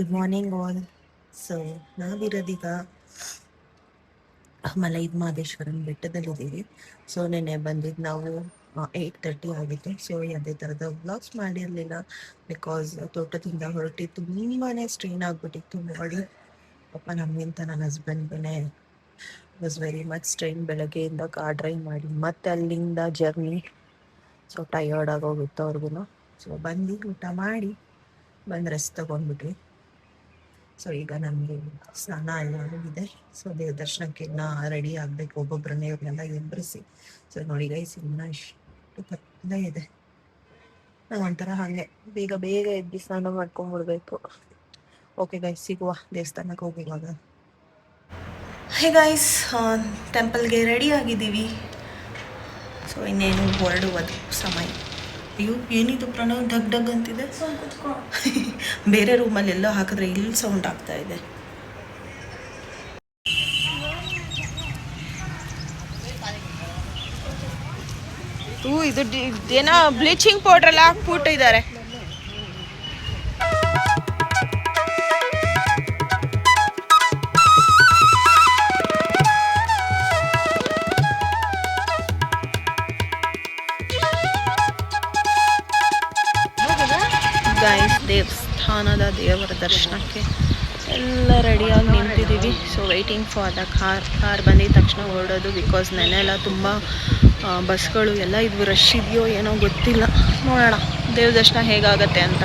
Good morning all. So ನಾವಿರೋದೀಗ ಮಲೈದ್ ಮಹದೇಶ್ವರನ ಬೆಟ್ಟದಲ್ಲಿದ್ದೀವಿ. ಸೊ ನೆನ್ನೆ ಬಂದಿದ್ದು ನಾವು 8:30 ಆಗಿತ್ತು. ಸೊ ಯಾವುದೇ ಥರದ ವ್ಲಾಗ್ಸ್ ಮಾಡಿರಲಿಲ್ಲ, ಬಿಕಾಸ್ ತೋಟದಿಂದ ಹೊರಟಿ ತುಂಬಾ ಸ್ಟ್ರೈನ್ ಆಗಿಬಿಟ್ಟಿತ್ತು ಬಾಡಿ. ಪಾಪ ನಮಗಿಂತ ನನ್ನ ಹಸ್ಬೆಂಡ್ಗೆ ವಾಸ್ ವೆರಿ ಮಚ್ ಸ್ಟ್ರೈನ್. ಬೆಳಗ್ಗೆಯಿಂದ ಕಾರ್ ಡ್ರೈವ್ ಮಾಡಿ ಮತ್ತೆ ಅಲ್ಲಿಂದ ಜರ್ನಿ. ಸೊ ಟಯರ್ಡ್ ಆಗೋಗಿತ್ತು ಅವ್ರಿಗೂ. ಸೊ ಬಂದು ಊಟ ಮಾಡಿ ಬಂದು ರೆಸ್ಟ್ ತೊಗೊಂಡ್ಬಿಟ್ವಿ. ಸೊ ಈಗ ನಮಗೆ ಸ್ನಾನ ಎಲ್ಲ ಆಗಿದೆ. ಸೊ ದೇವ್ರ ದರ್ಶನಕ್ಕೆ ಇನ್ನು ರೆಡಿ ಆಗಬೇಕು, ಒಬ್ಬೊಬ್ಬರನ್ನೇ ಇವ್ರನ್ನೆಲ್ಲ ಎಬ್ಬರಿಸಿ. ಸೊ ನೋಡಿ ಗೈಸ್, ಇನ್ನು ಇಷ್ಟು ಕತ್ತಲೆ ಇದೆ. ಒಂಥರ ಹಾಗೆ ಬೇಗ ಬೇಗ ಎದ್ದು ಸ್ನಾನ ಮಾಡ್ಕೊಂಡ್ಬಿಡ್ಬೇಕು. ಓಕೆ ಗೈಸ್, ಸಿಗುವ ದೇವಸ್ಥಾನಕ್ಕೆ ಹೋಗಿ ಇವಾಗ. ಹೇ ಗೈಸ್, ಟೆಂಪಲ್ಗೆ ರೆಡಿ ಆಗಿದ್ದೀವಿ. ಸೊ ಇನ್ನೇನು ಹೊರಡುವುದು ಸಮಯ. ಅಯ್ಯೋ ಏನಿದು ಪ್ರಣವ್ ಡಗ್ ಡಗ್ ಅಂತಿದೆ. ಬೇರೆ ರೂಮಲ್ಲಿ ಎಲ್ಲ ಹಾಕಿದ್ರೆ ಇಲ್ಲಿ ಸೌಂಡ್ ಆಗ್ತಾ ಇದೆ. ಇದು ಏನೋ ಬ್ಲೀಚಿಂಗ್ ಪೌಡರ್ ಎಲ್ಲ ಹಾಕ್ಬಿಟ್ಟಿದ್ದಾರೆ. ಗೈಸ್, ದೇವಸ್ಥಾನದ ದೇವರ ದರ್ಶನಕ್ಕೆ ಎಲ್ಲ ರೆಡಿಯಾಗಿ ನಿಂತಿದ್ದೀವಿ. So waiting for the car ಬಂದಿದ ತಕ್ಷಣ ಹೊರಡೋದು. ಬಿಕಾಸ್ ನೆನೆ ಎಲ್ಲ ತುಂಬ ಬಸ್ಗಳು ಎಲ್ಲ ಇದ್ವು, ರಶ್ ಇದೆಯೋ ಏನೋ ಗೊತ್ತಿಲ್ಲ. ನೋಡೋಣ ದೇವ್ರ ದರ್ಶನ ಹೇಗಾಗತ್ತೆ ಅಂತ.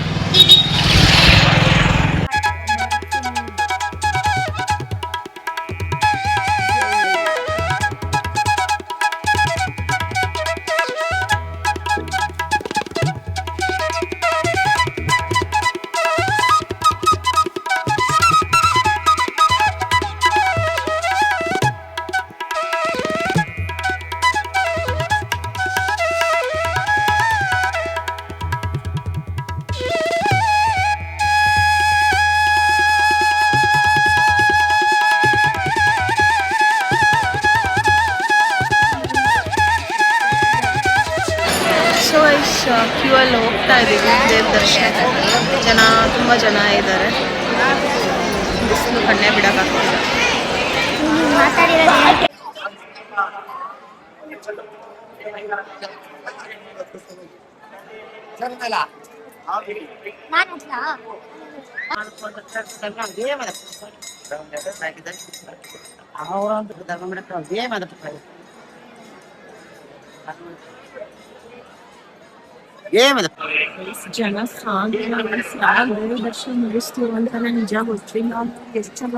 ಕ್ಯೂ ಅಲ್ಲಿ ಹೋಗ್ತಾ ಇದ್ದೀವಿ ದೇವ್ರ ದರ್ಶನಕ್ಕೆ. ತುಂಬ ಜನ ಇದ್ದಾರೆ. ಬಿಸಿಲು ಕಣ್ಣೆ ಬಿಡೋಕ್ಕಾಗ್ತಿಲ್ಲ. ಜನ ದರ್ಶನ ಮುಗಿಸ್ತೀವಿ ಅಂತ ನಿಜ ಗೊತ್ತಿಲ್ಲ. ಎಷ್ಟು ಜನ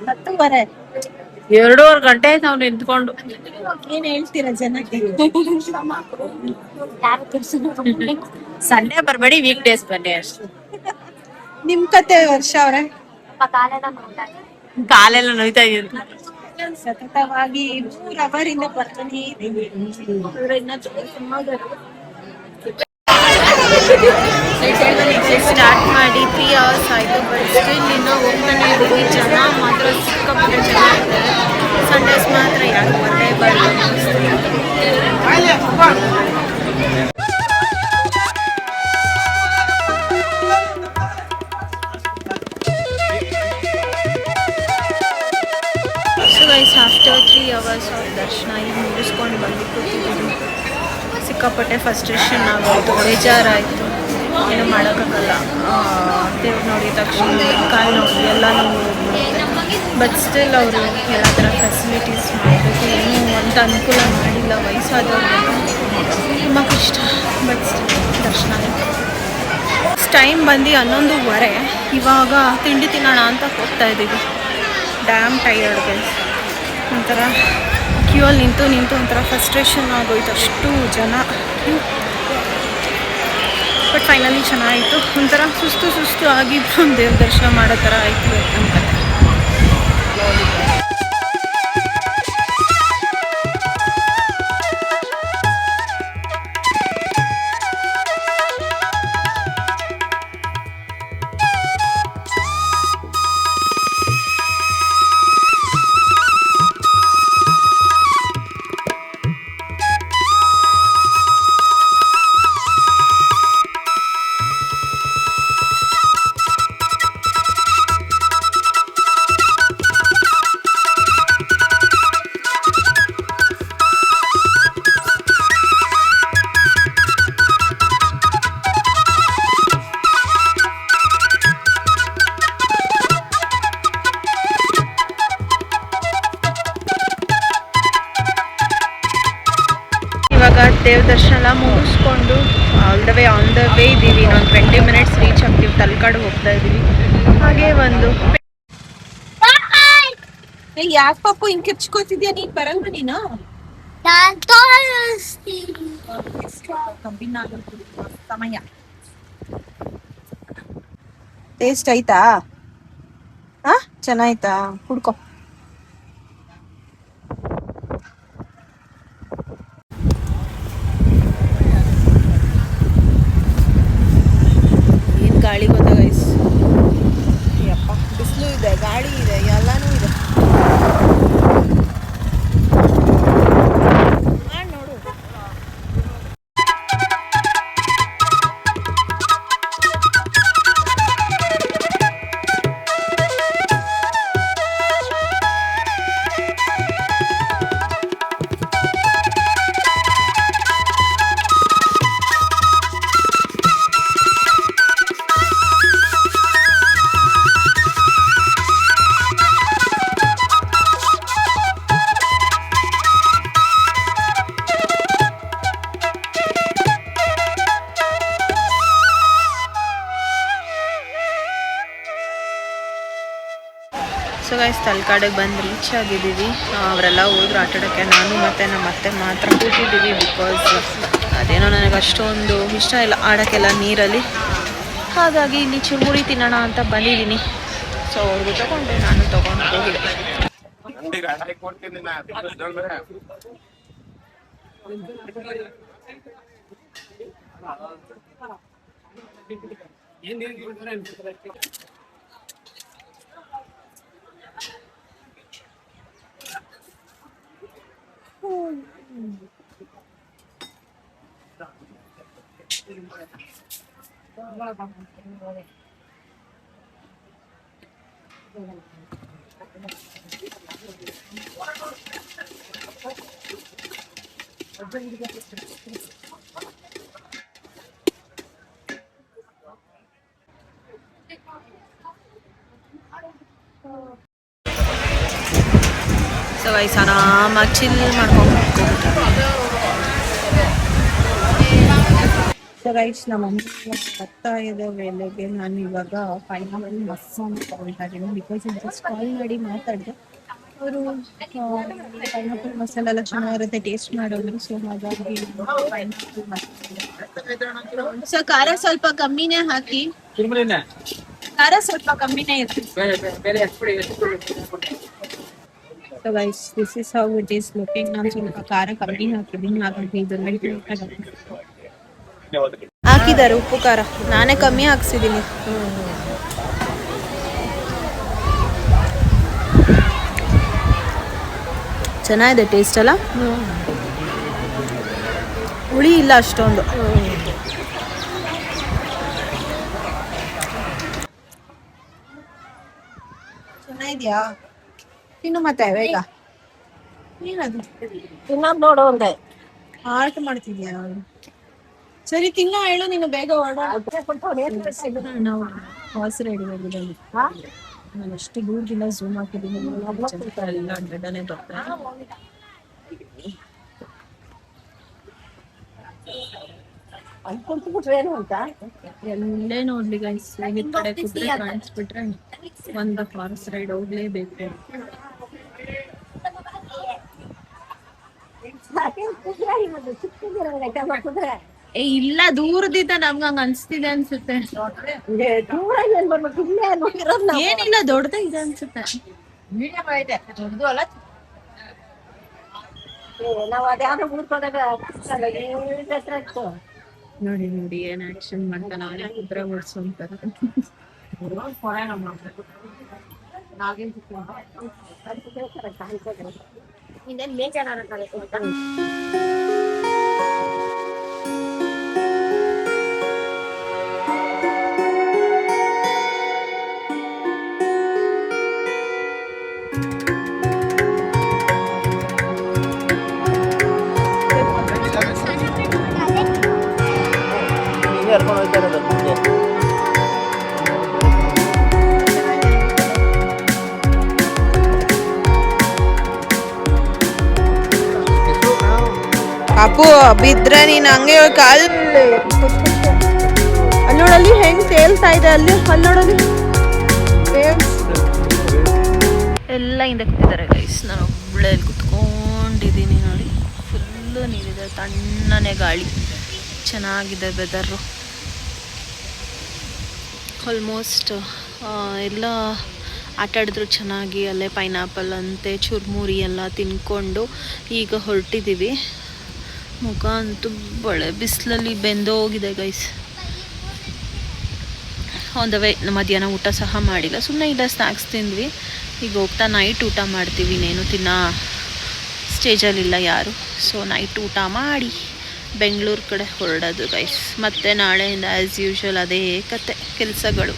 ಹತ್ತುವರೆ 2.5 ಗಂಟೆ ಆಯ್ತು ನಾವು ನಿಂತ್ಕೊಂಡು. ಏನ್ ಹೇಳ್ತೀರಾ ಜನಕ್ಕೆ? ಸಂಡೇ ಬರಬೇಡಿ, ವೀಕ್ ಡೇಸ್ ಬನ್ನಿ ಅಷ್ಟೇ. ನಿಮ್ ಕತೆ ವರ್ಷ ಅವ್ರೆ ಕಾಲೆಲ್ಲ ನೋಯ್ತಾ ಇದೆ. ಸತತವಾಗಿ 3 ಅವರಿಂದ ಬರ್ತಾನೆ ಇದೀವಿ. ಸ್ಟಾರ್ಟ್ ಮಾಡಿ 3 ಅವರ್ಸ್ ಆಯಿತು. ಬಟ್ ಸ್ಟಿಲ್ ಇನ್ನೂ ಹೋಗ್ತಾನೆ ಇದ್ದೀವಿ. ಜನ ಮಾತ್ರ ಸಿಕ್ಕಾಪಟ್ಟೆ ಜನ ಇದ್ದಾರೆ. ಸಂಡೇಸ್ ಮಾತ್ರ ಯಾರು ಬರಲೇ ಬರಲ್ಲ. So guys, after 3 hours of ದರ್ಶನ ಈಗ ಮುಗಿಸ್ಕೊಂಡು ಬಂದು ಕೂತಿದ್ದೀವಿ. ಸಿಕ್ಕಾಪಟ್ಟೆ ಫಸ್ಟ್ರೇಷನ್ ಆಗೋಯ್ತು, ಬೇಜಾರಾಯಿತು. ಏನು ಮಾಡೋಕ್ಕಾಗಲ್ಲ. ದೇವ್ರು ನೋಡಿದ ತಕ್ಷಣ ಕಾಲು ನೋವು ಎಲ್ಲ ನೋವು ಬಟ್ ಸ್ಟಿಲ್ ಅವರು ಎಲ್ಲ ಥರ ಫೆಸಿಲಿಟೀಸ್ ಮಾಡಬೇಕು, ಏನೂ ಅಂತ ಅನುಕೂಲ ಮಾಡಿಲ್ಲ. ವಯಸ್ಸಾದವ್ರಿಗೆ ತುಂಬ ಕಷ್ಟ, ಬಟ್ ಸ್ಟಿಲ್ ದರ್ಶನ ಆಯಿತು. ಟೈಮ್ ಬಂದು 11:15. ಇವಾಗ ತಿಂಡಿ ತಿನ್ನೋಣ ಅಂತ ಹೋಗ್ತಾ ಇದ್ದೀವಿ. Damn tired guys. ಒಂಥರ ಕ್ಯೂ ಅಲ್ಲಿ ನಿಂತು ಒಂಥರ ಫಸ್ಟ್ರೇಷನ್ ಆಗೋಯ್ತು, ಅಷ್ಟು ಜನ. ಬಟ್ ಫೈನಲಿ ಚೆನ್ನಾಯಿತು. ಒಂಥರ ಸುಸ್ತು ಆಗಿ ದೇವ್ರ ದರ್ಶನ ಮಾಡೋ ಥರ ಆಯಿತು ಅಂತ. ಇವಾಗ ದೇವ್ರ ದರ್ಶನ ಎಲ್ಲ ಮುಗಿಸ್ಕೊಂಡು ಆನ್ ದ ವೇ ಇದ್ದೀವಿ. ಇನ್ನೊಂದು 20 ಮಿನಿಟ್ಸ್ ರೀಚ್ ಆಗ್ತೀವಿ. ತಲಕಾಡು ಹೋಗ್ತಾ ಇದ್ದೀವಿ. ಹಾಗೆ ಒಂದು ಯಾಕೆ ಪಾಪು ಹಿಂಗ್ ಕಿರ್ಚ್ಕೋತಿದ್ಯಾ? ನೀನ್ ಬರಲ್ವ ನೀನು? ಸಮಯ ಟೇಸ್ಟ್ ಆಯ್ತಾ? ಚೆನ್ನಾಯ್ತಾ? ಕುಡ್ಕೊ. ಗಾಳಿ ಗೊತ್ತಾ ಗೈಸ್? ಯಪ್ಪ, ಬಿಸಿಲು ಇದೆ, ಗಾಳಿ ಇದೆ, ಎಲ್ಲನೂ ಇದೆ. ನೋಡು. ಸೊ ಗೈಸ್, ತಲಕಾಡಿಗೆ ಬಂದು ರೀಚ್ ಆಗಿದ್ದೀವಿ. ಅವರೆಲ್ಲ ಹೋದ್ರು ಆಟಾಡೋಕ್ಕೆ. ನಾನು ಮತ್ತು ನಮ್ಮ ಅತ್ತೆ ಮಾತ್ರ ಕೂತಿದ್ದೀವಿ. ಬಿಕಾಸ್ ಅದೇನೋ ನನಗೆ ಅಷ್ಟೊಂದು ಇಷ್ಟ ಇಲ್ಲ ಆಡೋಕ್ಕೆಲ್ಲ ನೀರಲ್ಲಿ. ಹಾಗಾಗಿ ಇಲ್ಲಿ ಚುರುಮುರಿ ತಿನ್ನೋಣ ಅಂತ ಬಂದಿದ್ದೀನಿ. ಸೊ ಅವ್ರಿಗೂ ತೊಗೊಂಡು ನಾನು ತೊಗೊಂಡು ಹೋಗಿದ್ದೆ. ಸೊ ಗೈಸ್, ಆರಾಮಾಗಿ ಚಿಲ್ ಮಾಡ್ಕೊಂಡು ಸೊ ಗೈಸ್, ನಮ್ಮ ಬರ್ತಾ ಇರೋ ವೇಳೆಗೆ ನಾನು ಇವಾಗ ಫೈನಲ್ ಮಸಾಲ ತಗೊಳ್ತಾ ಇದ್ದೀನಿ. ಬಿಕಾಸ್ ಜಸ್ಟ್ ಕಾಲ್ ಮಾಡಿ ಮಾತಾಡಿದೆ. ಅವರು ಪೈನಾಪಲ್ ಮಸಾಲ ಎಲ್ಲ ಚೆನ್ನಾಗಿರುತ್ತೆ, ಟೇಸ್ಟ್ ಮಾಡೋದು. ಸೊ ಹಾಗಾಗಿ ಪೈನಾಪಲ್ ಮಸಾಲ. ಸೊ ಖಾರ ಸ್ವಲ್ಪ ಕಮ್ಮಿನೇ ಹಾಕಿ. ಖಾರ ಸ್ವಲ್ಪ ಕಮ್ಮಿನೇ ಇರುತ್ತೆ. So guys, this is how it is looking. ನಾನು ಸ್ವಲ್ಪ ಖಾರ ಕಮ್ಮಿ ಹಾಕಿದ್ದೀನಿ, ಹಾಗಾಗಿ ಇದನ್ನ ಹಾಕಿದ್ದಾರೆ ಉಪ್ಪು ಖಾರ. ನಾನೇ ಕಮ್ಮಿ ಹಾಕ್ಸಿದ್ದೀನಿ. ಚೆನ್ನಾಗಿದೆ ಟೇಸ್ಟ್ ಅಲ್ಲ? ಹುಳಿ ಇಲ್ಲ ಅಷ್ಟೊಂದು. ಚೆನ್ನಾಗಿದ್ಯಾ? ತಿನ್ನು ಮತ್ತೆ ಬೇಗ. ಏನದು ಇನ್ನೊಂದು ನೋಡು ಒಂದೇ ಆರ್ಟ್ ಮಾಡ್ತಿದ್ಯಾ? ಸರಿ ತಿನ್ನ ಹೇಳು ನೀನು ಬೇಗ ನಾವು ಹಾರ್ಸ್ ರೈಡಿಂಗ್ ಹೋಗಿದ್ದೀವಿ. ನಾನು ಅಷ್ಟು ದೂರದಿಂದ ಝೂಮ್ ಹಾಕಿದ್ದೀನಿ ಎಲ್ಲ ಅಡ್ಡನೆ ಬರ್ತಾರೆ. ಎಲ್ಲೇ ನೋಡ್ಲಿ ಗೈಸ್, ಈ ಕಡೆ ಕುದುರೆ ಕಾಣಿಸ್ಬಿಟ್ರೆ ಒಂದು ಹಾರ್ಸ್ ರೈಡ್ ಹೋಗ್ಲೇಬೇಕು. ಏ ಇಲ್ಲ, ದೂರದಿಂದ ನಮ್ಗೆ ಹಂಗ ಅನ್ಸ್ತಿದೆ ಅನ್ಸುತ್ತೆ. ಏನಿಲ್ಲ, ದೊಡ್ಡದೇ ಇದೆ ಅನ್ಸುತ್ತೆ. ನೋಡಿ ನೋಡಿ ಏನ್ ಆಕ್ಷನ್ ಮಾಡ್ತಾನ, ಅವನೇ ಕುದುರೆ ಓಡಿಸೋಂತಾರೆ. ಕರ್ಕೊಂಡು ಹೋಗ್ತಾ ಇರೋದು ಮುಂದೆ. ಅಪ್ಪು ಬಿದ್ರೆ ನೀನ್ ಹಂಗೆ ಕಾಲ್ ಅಲ್ಲೋಡಲ್ಲಿ ಹೆಂಗ್ ತೇಲ್ತಾ ಇದೆ, ಅಲ್ಲಿ ಅಲ್ಲೋಡಲ್ಲಿ ಎಲ್ಲ ಹಿಂದೆ ಕೂತಿದ್ದಾರೆ ಗೈಸ್. ನಾನು ಒಬ್ಬಳೆ ಕುತ್ಕೊಂಡಿದ್ದೀನಿ ನೋಡಿ. ಫುಲ್ಲು ನೀರಿದೆ, ತಣ್ಣನೆ ಗಾಳಿ, ಚೆನ್ನಾಗಿದೆ ವೆದರು. ಆಲ್ಮೋಸ್ಟ್ ಎಲ್ಲ ಆಟ ಆಡಿದ್ರು ಚೆನ್ನಾಗಿ. ಅಲ್ಲೇ ಪೈನಾಪಲ್ ಅಂತೆ ಚುರ್ಮುರಿ ಎಲ್ಲ ತಿನ್ಕೊಂಡು ಈಗ ಹೊರಟಿದ್ದೀವಿ. ಮುಖ ಅಂತೂ ಬಿಸಿಲಲ್ಲಿ ಬೆಂದೋಗಿದೆ ಗೈಸ್. ಆನ್ ದ ವೇ ಮಧ್ಯಾಹ್ನ ಊಟ ಸಹ ಮಾಡಿಲ್ಲ, ಸುಮ್ಮನೆ ಇಲ್ಲ ಸ್ನ್ಯಾಕ್ಸ್ ತಿಂದ್ವಿ. ಈಗ ಹೋಗ್ತಾ ನೈಟ್ ಊಟ ಮಾಡ್ತೀವಿ. ಇನ್ನೇನು ತಿನ್ನೋ ಸ್ಟೇಜಲ್ಲಿಲ್ಲ ಯಾರು. ಸೊ ನೈಟ್ ಊಟ ಮಾಡಿ ಬೆಂಗಳೂರು ಕಡೆ ಹೊರಡೋದು ಗೈಸ್. ಮತ್ತು ನಾಳೆಯಿಂದ ಆ್ಯಸ್ ಯೂಶ್ವಲ್ ಅದೇ ಕತೆ ಕೆಲಸಗಳು.